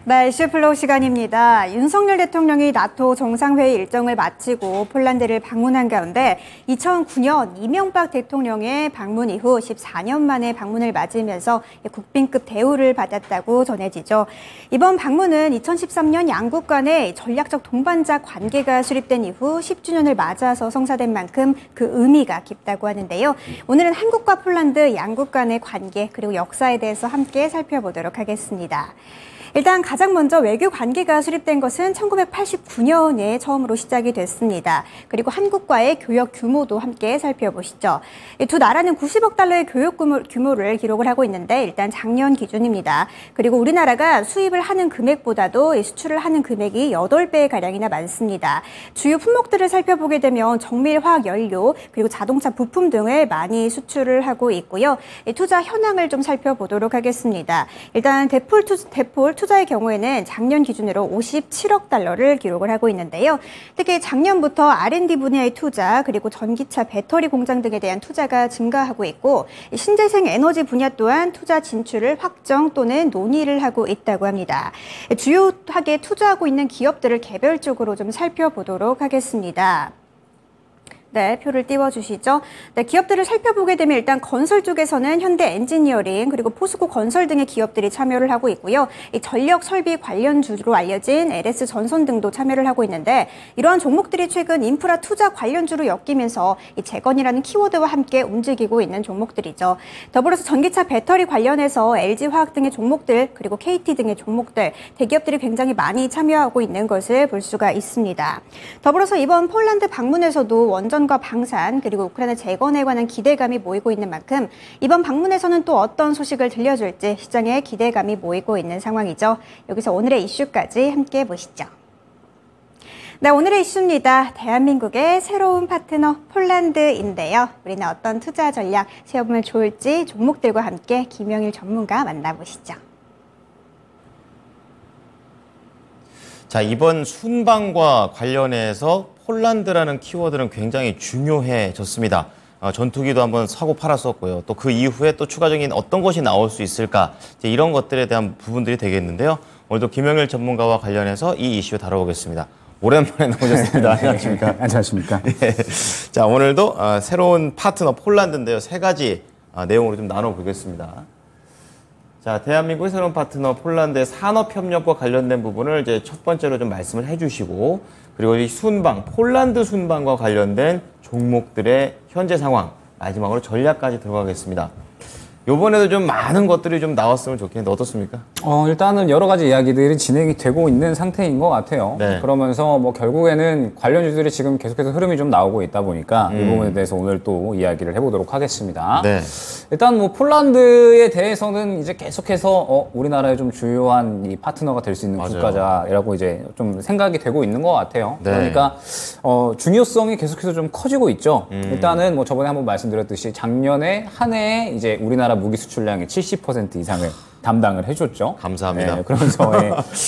네, 이슈플로우 시간입니다. 윤석열 대통령이 나토 정상회의 일정을 마치고 폴란드를 방문한 가운데 2009년 이명박 대통령의 방문 이후 14년 만에 방문을 맞으면서 국빈급 대우를 받았다고 전해지죠. 이번 방문은 2013년 양국 간의 전략적 동반자 관계가 수립된 이후 10주년을 맞아서 성사된 만큼 그 의미가 깊다고 하는데요. 오늘은 한국과 폴란드 양국 간의 관계 그리고 역사에 대해서 함께 살펴보도록 하겠습니다. 일단 가장 먼저 외교 관계가 수립된 것은 1989년에 처음으로 시작이 됐습니다. 그리고 한국과의 교역 규모도 함께 살펴보시죠. 두 나라는 90억 달러의 교역 규모를 기록을 하고 있는데 일단 작년 기준입니다. 그리고 우리나라가 수입을 하는 금액보다도 수출을 하는 금액이 8배가량이나 많습니다. 주요 품목들을 살펴보게 되면 정밀 화학 연료 그리고 자동차 부품 등을 많이 수출을 하고 있고요. 투자 현황을 좀 살펴보도록 하겠습니다. 일단 대폴 투자의 경우에는 작년 기준으로 57억 달러를 기록을 하고 있는데요. 특히 작년부터 R&D 분야의 투자 그리고 전기차 배터리 공장 등에 대한 투자가 증가하고 있고 신재생 에너지 분야 또한 투자 진출을 확정 또는 논의를 하고 있다고 합니다. 주요하게 투자하고 있는 기업들을 개별적으로 좀 살펴보도록 하겠습니다. 네, 표를 띄워주시죠. 네, 기업들을 살펴보게 되면 일단 건설 쪽에서는 현대 엔지니어링 그리고 포스코 건설 등의 기업들이 참여를 하고 있고요. 이 전력 설비 관련주로 알려진 LS 전선 등도 참여를 하고 있는데 이러한 종목들이 최근 인프라 투자 관련주로 엮이면서 이 재건이라는 키워드와 함께 움직이고 있는 종목들이죠. 더불어서 전기차 배터리 관련해서 LG화학 등의 종목들 그리고 KT 등의 종목들 대기업들이 굉장히 많이 참여하고 있는 것을 볼 수가 있습니다. 더불어서 이번 폴란드 방문에서도 원전 과 방산 그리고 우크라이나 재건에 관한 기대감이 모이고 있는 만큼 이번 방문에서는 또 어떤 소식을 들려줄지 시장에 기대감이 모이고 있는 상황이죠. 여기서 오늘의 이슈까지 함께 보시죠. 네, 오늘의 이슈입니다. 대한민국의 새로운 파트너 폴란드인데요. 우리는 어떤 투자 전략 세워보면 좋을지 종목들과 함께 김영일 전문가 만나보시죠. 자, 이번 순방과 관련해서 폴란드라는 키워드는 굉장히 중요해졌습니다. 전투기도 한번 사고 팔았었고요. 또 그 이후에 또 추가적인 어떤 것이 나올 수 있을까 이제 이런 것들에 대한 부분들이 되겠는데요. 오늘도 김영일 전문가와 관련해서 이 이슈 다뤄보겠습니다. 오랜만에 나오셨습니다. 안녕하십니까? 안녕하십니까? 예. 자, 오늘도 새로운 파트너 폴란드인데요. 세 가지 내용으로 좀 나눠보겠습니다. 자, 대한민국의 새로운 파트너 폴란드의 산업협력과 관련된 부분을 이제 첫 번째로 좀 말씀을 해주시고 그리고 이 순방, 폴란드 순방과 관련된 종목들의 현재 상황, 마지막으로 전략까지 들어가겠습니다. 이번에도 좀 많은 것들이 좀 나왔으면 좋겠는데 어떻습니까? 일단은 여러 가지 이야기들이 진행이 되고 있는 상태인 것 같아요. 네. 그러면서 뭐 결국에는 관련주들이 지금 계속해서 흐름이 좀 나오고 있다 보니까 이 부분에 대해서 오늘 또 이야기를 해보도록 하겠습니다. 네. 일단 뭐 폴란드에 대해서는 이제 계속해서 우리나라의 좀 주요한 이 파트너가 될 수 있는 맞아요. 국가자라고 이제 좀 생각이 되고 있는 것 같아요. 네. 그러니까 중요성이 계속해서 좀 커지고 있죠. 일단은 뭐 저번에 한번 말씀드렸듯이 작년에 한 해에 이제 우리나라 무기 수출량의 70% 이상을 담당을 해줬죠. 감사합니다. 네, 그러면서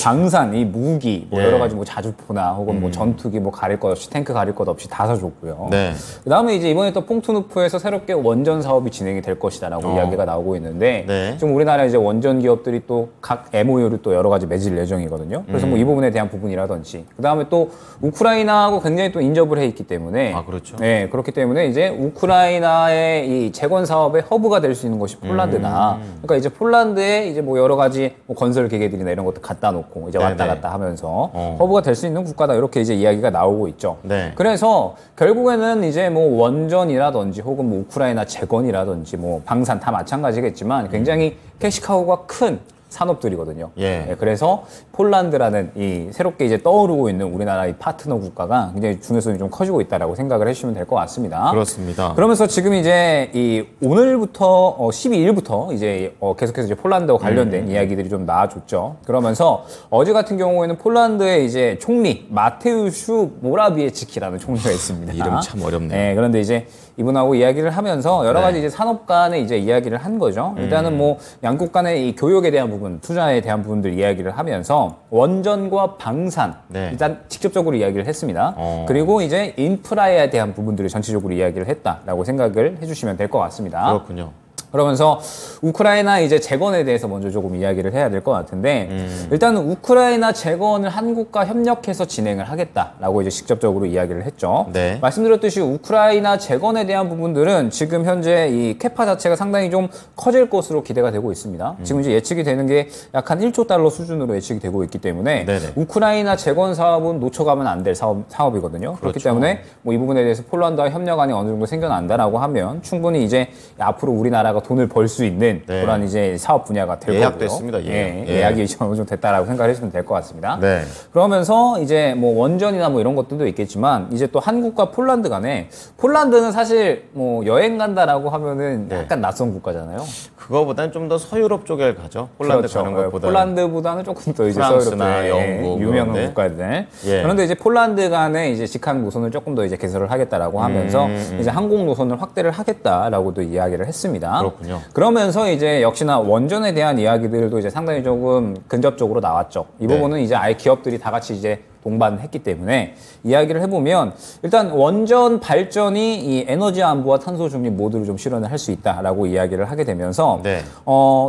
방산, 이 무기, 뭐 예. 여러 가지 뭐 자주포나 혹은 뭐 전투기 뭐 가릴 것 없이 탱크 가릴 것 없이 다 사줬고요. 네. 그다음에 이제 이번에 또 퐁투누프에서 새롭게 원전 사업이 진행이 될 것이다라고 이야기가 나오고 있는데 네. 지금 우리나라 이제 원전 기업들이 또 각 MOU를 또 여러 가지 맺을 예정이거든요. 그래서 뭐 이 부분에 대한 부분이라든지 그다음에 또 우크라이나하고 굉장히 또 인접을 해 있기 때문에 그렇죠. 네, 그렇기 때문에 이제 우크라이나의 이 재건 사업의 허브가 될 수 있는 것이 폴란드다. 그러니까 이제 폴란드에 이제 뭐 여러 가지 뭐 건설 기계들이나 이런 것도 갖다 놓고 이제 왔다 갔다 하면서 허브가 될 수 있는 국가다 이렇게 이제 이야기가 나오고 있죠. 네. 그래서 결국에는 이제 뭐 원전이라든지 혹은 뭐 우크라이나 재건이라든지 뭐 방산 다 마찬가지겠지만 굉장히 캐시카우가 큰 산업들이거든요. 예. 네, 그래서 폴란드라는 이 새롭게 이제 떠오르고 있는 우리나라의 파트너 국가가 굉장히 중요성이 좀 커지고 있다라고 생각을 해주시면 될 것 같습니다. 그렇습니다. 그러면서 지금 이제 이 오늘부터 12일부터 이제 계속해서 이제 폴란드와 관련된 이야기들이 좀 나와줬죠. 그러면서 어제 같은 경우에는 폴란드의 이제 총리 마테우슈 모라비에츠키라는 총리가 있습니다. 이름 참 어렵네요. 네, 그런데 이제 이분하고 이야기를 하면서 여러 가지 이제 산업 간의 이제 이야기를 한 거죠. 일단은 뭐 양국 간의 이 교역에 대한 부분, 투자에 대한 부분들 이야기를 하면서 원전과 방산 네. 일단 직접적으로 이야기를 했습니다. 그리고 이제 인프라에 대한 부분들을 전체적으로 이야기를 했다라고 생각을 해주시면 될 것 같습니다. 그렇군요. 그러면서 우크라이나 이제 재건에 대해서 먼저 조금 이야기를 해야 될 것 같은데 일단은 우크라이나 재건을 한국과 협력해서 진행을 하겠다라고 이제 직접적으로 이야기를 했죠. 네. 말씀드렸듯이 우크라이나 재건에 대한 부분들은 지금 현재 이 캐파 자체가 상당히 좀 커질 것으로 기대가 되고 있습니다. 지금 이제 예측이 되는 게 약 한 1조 달러 수준으로 예측이 되고 있기 때문에 네네. 우크라이나 재건 사업은 놓쳐가면 안 될 사업이거든요. 그렇기 그렇죠. 때문에 뭐 이 부분에 대해서 폴란드와 협력안이 어느 정도 생겨난다라고 하면 충분히 이제 앞으로 우리나라가 돈을 벌 수 있는 네. 그런 이제 사업 분야가 될 거고요. 예약됐습니다. 예약. 예약이 이제 어느 정도 됐다라고 생각을 해주시면 될 것 같습니다. 네. 그러면서 이제 뭐 원전이나 뭐 이런 것들도 있겠지만 이제 또 한국과 폴란드 간에 폴란드는 사실 뭐 여행 간다라고 하면은 네. 약간 낯선 국가잖아요. 그거보다는 좀 더 서유럽 쪽에 가죠. 폴란드 그렇죠. 가는 것보다. 폴란드보다는 조금 더 이제 프랑스나 서유럽 영국 유명한 그런데. 국가들. 예. 그런데 이제 폴란드 간에 이제 직항 노선을 조금 더 이제 개설을 하겠다라고 하면서 이제 항공 노선을 확대를 하겠다라고도 이야기를 했습니다. 그렇군요. 그러면서 이제 역시나 원전에 대한 이야기들도 이제 상당히 조금 근접적으로 나왔죠. 이 네. 부분은 이제 아예 기업들이 다 같이 이제 동반했기 때문에 이야기를 해보면 일단 원전 발전이 이 에너지 안보와 탄소 중립 모두를 좀 실현을 할 수 있다라고 이야기를 하게 되면서 네.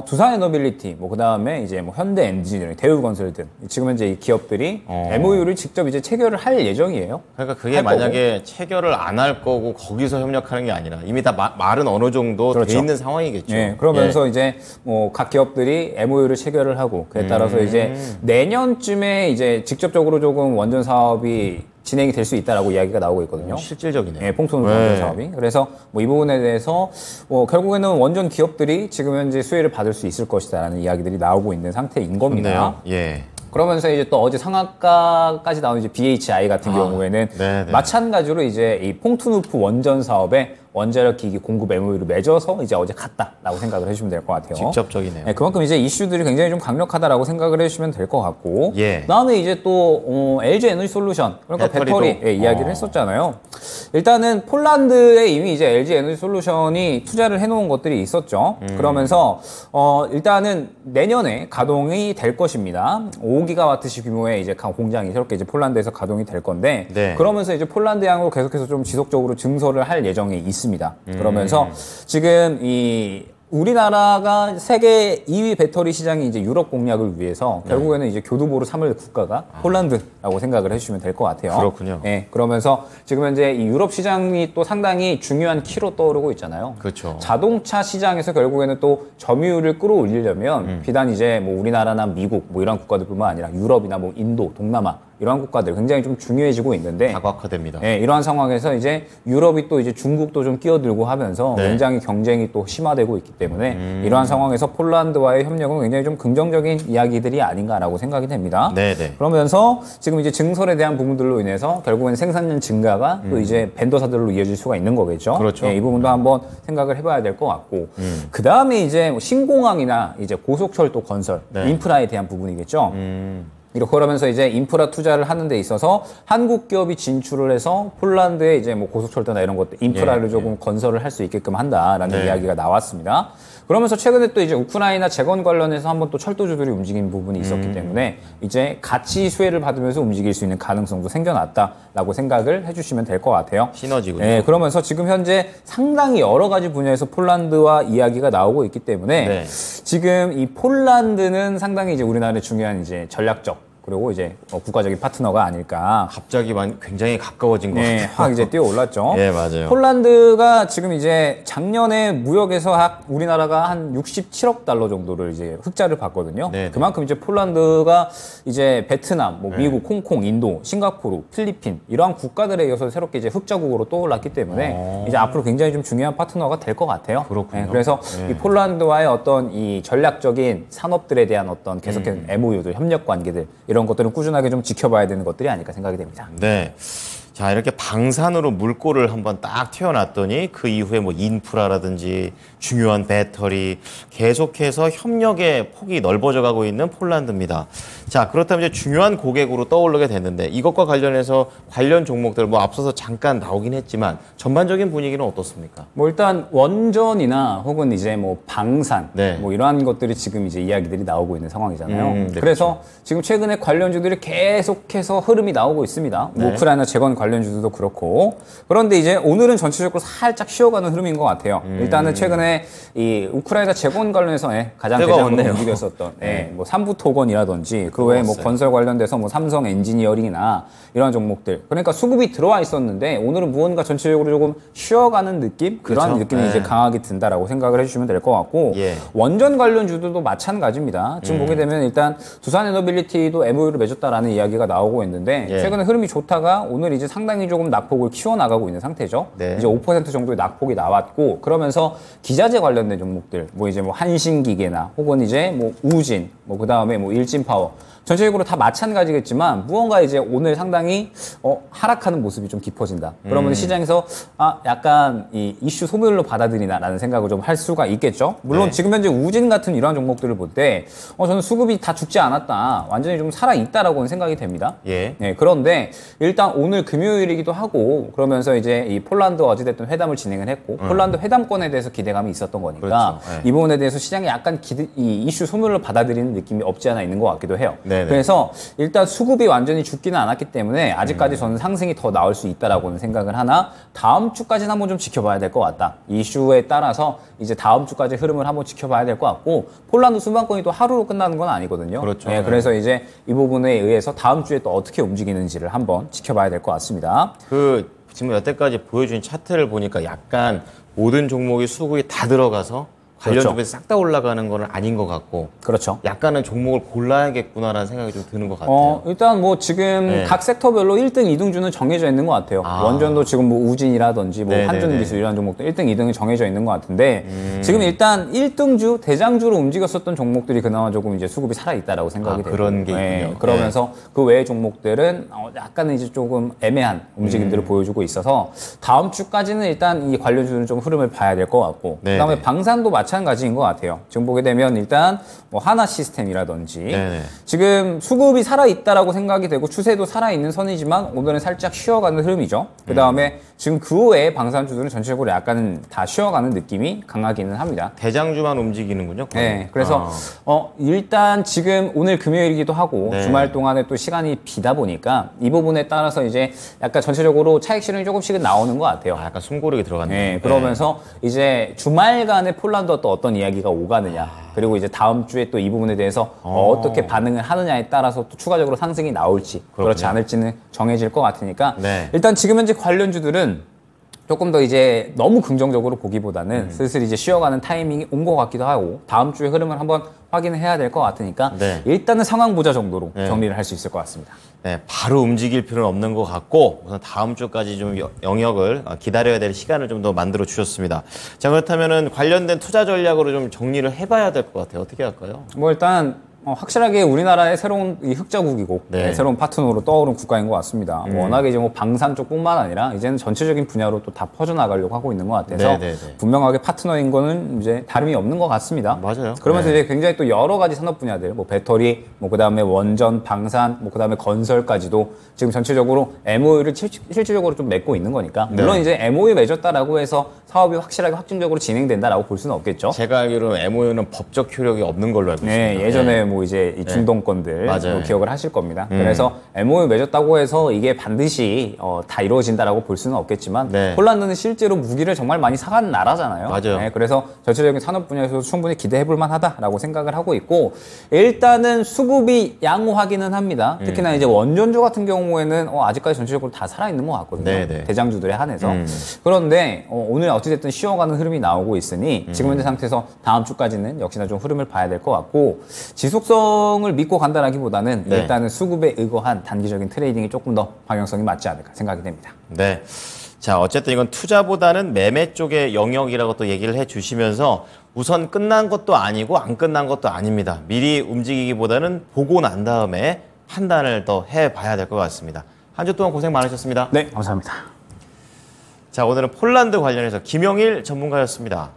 두산에너빌리티 뭐 그다음에 이제 뭐 현대 엔지니어링, 대우건설 등 지금 현재 이 기업들이 MOU를 직접 이제 체결을 할 예정이에요. 그러니까 그게 할 만약에 체결을 안 할 거고 거기서 협력하는 게 아니라 이미 다 말은 어느 정도 그렇죠. 돼 있는 상황이겠죠. 네, 그러면서 이제 뭐 각 기업들이 MOU를 체결을 하고 그에 따라서 이제 내년쯤에 이제 직접적으로 조금 원전 사업이 진행이 될 수 있다라고 이야기가 나오고 있거든요. 실질적이네요. 네, 퐁톤 원전 사업이. 그래서 뭐 이 부분에 대해서 결국에는 원전 기업들이 지금 현재 수혜를 받을 수 있을 것이다라는 이야기들이 나오고 있는 상태인 겁니다. 좋네요. 예. 그러면서 이제 또 어제 상한가까지 나온 이제 BHI 같은 경우에는 네네. 마찬가지로 이제 이 퐁투누프 원전 사업에 원자력 기기 공급 MOU를 맺어서 이제 어제 갔다라고 생각을 해주시면 될 것 같아요. 직접적이네요. 네, 그만큼 이제 이슈들이 굉장히 좀 강력하다라고 생각을 해주시면 될 것 같고, 예. 그다음에 이제 또 LG 에너지 솔루션 그러니까 배터리도? 배터리 이야기를 했었잖아요. 일단은 폴란드에 이미 이제 LG 에너지 솔루션이 투자를 해놓은 것들이 있었죠. 그러면서 일단은 내년에 가동이 될 것입니다. 5기가와트시 규모의 이제 공장이 새롭게 이제 폴란드에서 가동이 될 건데, 네. 그러면서 이제 폴란드 향으로 계속해서 좀 지속적으로 증설을 할 예정이 있습니다. 그러면서 지금 이 우리나라가 세계 2위 배터리 시장이 이제 유럽 공략을 위해서 결국에는 이제 교두보로 삼을 국가가 폴란드라고 생각을 해주시면 될 것 같아요. 그렇군요. 네, 그러면서 지금 현재 이 유럽 시장이 또 상당히 중요한 키로 떠오르고 있잖아요. 그렇죠. 자동차 시장에서 결국에는 또 점유율을 끌어올리려면 비단 이제 뭐 우리나라나 미국 뭐 이런 국가들뿐만 아니라 유럽이나 뭐 인도, 동남아 이러한 국가들 굉장히 좀 중요해지고 있는데 다각화됩니다. 네, 이러한 상황에서 이제 유럽이 또 이제 중국도 좀 끼어들고 하면서 네. 굉장히 경쟁이 또 심화되고 있기 때문에 이러한 상황에서 폴란드와의 협력은 굉장히 좀 긍정적인 이야기들이 아닌가라고 생각이 됩니다. 네네. 그러면서 지금 이제 증설에 대한 부분들로 인해서 결국엔 생산량 증가가 또 이제 벤더사들로 이어질 수가 있는 거겠죠. 그렇죠. 네, 이 부분도 한번 생각을 해봐야 될 것 같고 그 다음에 이제 뭐 신공항이나 이제 고속철도 건설 네. 인프라에 대한 부분이겠죠. 이렇게 그러면서 이제 인프라 투자를 하는 데 있어서 한국 기업이 진출을 해서 폴란드에 이제 뭐 고속철도나 이런 것들 인프라를 예, 조금 건설을 할 수 있게끔 한다라는 네. 이야기가 나왔습니다. 그러면서 최근에 또 이제 우크라이나 재건 관련해서 한번 또 철도주들이 움직인 부분이 있었기 때문에 이제 같이 수혜를 받으면서 움직일 수 있는 가능성도 생겨났다라고 생각을 해주시면 될 것 같아요. 시너지군요. 네, 그러면서 지금 현재 상당히 여러 가지 분야에서 폴란드와 이야기가 나오고 있기 때문에 네. 지금 이 폴란드는 상당히 이제 우리나라의 중요한 이제 전략적 그리고 이제 국가적인 파트너가 아닐까. 갑자기 굉장히 가까워진 것 네, 같아요. 확 이제 뛰어 올랐죠. 예, 맞아요. 폴란드가 지금 이제 작년에 무역에서 우리나라가 한 67억 달러 정도를 이제 흑자를 봤거든요. 네, 네. 그만큼 이제 폴란드가 이제 베트남, 뭐 미국, 홍콩, 인도, 싱가포르, 필리핀 이러한 국가들에 이어서 새롭게 이제 흑자국으로 떠올랐기 때문에 이제 앞으로 굉장히 좀 중요한 파트너가 될 것 같아요. 그렇군요. 네, 그래서 이 폴란드와의 어떤 이 전략적인 산업들에 대한 어떤 계속해서 MOU들, 협력 관계들 이런 것들은 꾸준하게 좀 지켜봐야 되는 것들이 아닐까 생각이 됩니다. 네. 자, 이렇게 방산으로 물꼬를 한번 딱 튀어놨더니 그 이후에 뭐 인프라라든지 중요한 배터리 계속해서 협력의 폭이 넓어져 가고 있는 폴란드입니다. 자, 그렇다면 이제 중요한 고객으로 떠오르게 됐는데 이것과 관련해서 관련 종목들 뭐 앞서서 잠깐 나오긴 했지만 전반적인 분위기는 어떻습니까? 뭐 일단 원전이나 혹은 이제 뭐 방산 네. 뭐 이러한 것들이 지금 이제 이야기들이 나오고 있는 상황이잖아요. 네, 그래서 지금 최근에 관련주들이 계속해서 흐름이 나오고 있습니다. 네. 우크라이나 재건 관련주들도 그렇고. 그런데 이제 오늘은 전체적으로 살짝 쉬어가는 흐름인 것 같아요. 일단은 최근에 이 우크라이나 재건 관련해서 가장 대장으로 움직였었던 뭐 삼부토건이라든지 그 외에 뭐 건설 관련돼서 뭐 삼성 엔지니어링이나 이러한 종목들. 그러니까 수급이 들어와 있었는데 오늘은 무언가 전체적으로 조금 쉬어가는 느낌? 그런 그렇죠? 느낌이 이제 강하게 든다라고 생각을 해주시면 될 것 같고 원전 관련주들도 마찬가지입니다. 지금 보게 되면 일단 두산에너빌리티도 MOU를 맺었다라는 이야기가 나오고 있는데 최근에 흐름이 좋다가 오늘 이제 상당히 조금 낙폭을 키워나가고 있는 상태죠. 이제 5% 정도의 낙폭이 나왔고 그러면서 기자재 관련된 종목들 뭐 이제 뭐 한신기계나 혹은 이제 뭐 우진 뭐 그다음에 뭐 일진파워 전체적으로 다 마찬가지겠지만 무언가 이제 오늘 상당히 하락하는 모습이 좀 깊어진다. 그러면 시장에서 약간 이 이슈 소멸로 받아들이나라는 생각을 좀 할 수가 있겠죠. 물론 지금 현재 우진 같은 이러한 종목들을 볼 때 저는 수급이 다 죽지 않았다. 완전히 좀 살아있다라고는 생각이 됩니다. 그런데 일단 오늘 금요일이기도 하고 그러면서 이제 이 폴란드 어찌됐든 회담을 진행을 했고 폴란드 회담권에 대해서 기대감이 있었던 거니까 이 부분에 대해서 시장이 약간 이 이슈 소멸로 받아들이는 느낌이 없지 않아 있는 것 같기도 해요. 그래서 일단 수급이 완전히 죽지는 않았기 때문에 아직까지 저는 상승이 더 나올 수 있다라고는 생각을 하나 다음 주까지는 한번 좀 지켜봐야 될 것 같다. 이슈에 따라서 이제 다음 주까지 흐름을 한번 지켜봐야 될 것 같고 폴란드 순방권이 또 하루로 끝나는 건 아니거든요. 그래서 이제 이 부분에 의해서 다음 주에 또 어떻게 움직이는지를 한번 지켜봐야 될 것 같습니다. 지금 여태까지 보여준 차트를 보니까 약간 모든 종목이 수급이 다 들어가서 관련 주에서 싹 다 올라가는 건 아닌 것 같고 약간은 종목을 골라야겠구나라는 생각이 좀 드는 것 같아요. 일단 뭐 지금 각 섹터별로 1등, 2등주는 정해져 있는 것 같아요. 원전도 지금 뭐 우진이라든지 뭐 한전기술 이런 종목들 1등, 2등이 정해져 있는 것 같은데 지금 일단 1등주, 대장주로 움직였었던 종목들이 그나마 조금 이제 수급이 살아있다라고 생각이 되고 그런 게 있군요. 그러면서 그 외의 종목들은 약간은 이제 조금 애매한 움직임들을 보여주고 있어서 다음 주까지는 일단 이 관련주는 좀 흐름을 봐야 될 것 같고 그다음에 방산도 마찬가지인 것 같아요. 지금 보게 되면 일단 뭐 하나 시스템이라든지 지금 수급이 살아있다라고 생각이 되고 추세도 살아있는 선이지만 오늘은 살짝 쉬어가는 흐름이죠. 그 다음에 지금 그 외에 방산주들은 전체적으로 약간은 다 쉬어가는 느낌이 강하기는 합니다. 대장주만 움직이는군요. 그래서 일단 지금 오늘 금요일이기도 하고 주말 동안에 또 시간이 비다 보니까 이 부분에 따라서 이제 약간 전체적으로 차익 실현이 조금씩은 나오는 것 같아요. 약간 숨고르게 들어갔네요. 그러면서 이제 주말간에 폴란드 또 어떤 이야기가 오가느냐 그리고 이제 다음 주에 또 이 부분에 대해서 어떻게 반응을 하느냐에 따라서 또 추가적으로 상승이 나올지 그렇지 않을지는 정해질 것 같으니까 일단 지금 현재 관련주들은 조금 더 이제 너무 긍정적으로 보기보다는 슬슬 이제 쉬어가는 타이밍이 온 것 같기도 하고 다음 주의 흐름을 한번 확인을 해야 될 것 같으니까 일단은 상황 보자 정도로 정리를 할 수 있을 것 같습니다. 바로 움직일 필요는 없는 것 같고 우선 다음 주까지 좀 영역을 기다려야 될 시간을 좀 더 만들어 주셨습니다. 자 그렇다면은 관련된 투자 전략으로 좀 정리를 해봐야 될 것 같아요. 어떻게 할까요? 뭐 일단 확실하게 우리나라의 새로운 이 흑자국이고 새로운 파트너로 떠오른 국가인 것 같습니다. 워낙에 이제 뭐 방산 쪽뿐만 아니라 이제는 전체적인 분야로 또 다 퍼져나가려고 하고 있는 것 같아서 분명하게 파트너인 거는 이제 다름이 없는 것 같습니다. 그러면서 이제 굉장히 또 여러 가지 산업 분야들, 뭐 배터리, 뭐 그다음에 원전, 방산, 뭐 그다음에 건설까지도 지금 전체적으로 MOU를 실질적으로 좀 맺고 있는 거니까 물론 이제 MOU 맺었다라고 해서 사업이 확실하게 확정적으로 진행된다라고 볼 수는 없겠죠. 제가 알기로는 MOU는 법적 효력이 없는 걸로 알고 있습니다. 예전에 뭐 이제 이 중동권들 기억을 하실 겁니다. 그래서 MOU 맺었다고 해서 이게 반드시 다 이루어진다라고 볼 수는 없겠지만 폴란드는 실제로 무기를 정말 많이 사가는 나라잖아요. 그래서 전체적인 산업 분야에서 충분히 기대해볼 만하다라고 생각을 하고 있고 일단은 수급이 양호하기는 합니다. 특히나 이제 원전주 같은 경우에는 아직까지 전체적으로 다 살아있는 것 같거든요. 대장주들에 한해서. 그런데 오늘 어찌됐든 쉬어가는 흐름이 나오고 있으니 지금 현재 상태에서 다음 주까지는 역시나 좀 흐름을 봐야 될 것 같고 지속성을 믿고 간다라기보다는 일단은 수급에 의거한 단기적인 트레이딩이 조금 더 방향성이 맞지 않을까 생각이 됩니다. 자, 어쨌든 이건 투자보다는 매매 쪽의 영역이라고 또 얘기를 해주시면서 우선 끝난 것도 아니고 안 끝난 것도 아닙니다. 미리 움직이기보다는 보고 난 다음에 판단을 더 해봐야 될 것 같습니다. 한 주 동안 고생 많으셨습니다. 네, 감사합니다. 자, 오늘은 폴란드 관련해서 김영일 전문가였습니다.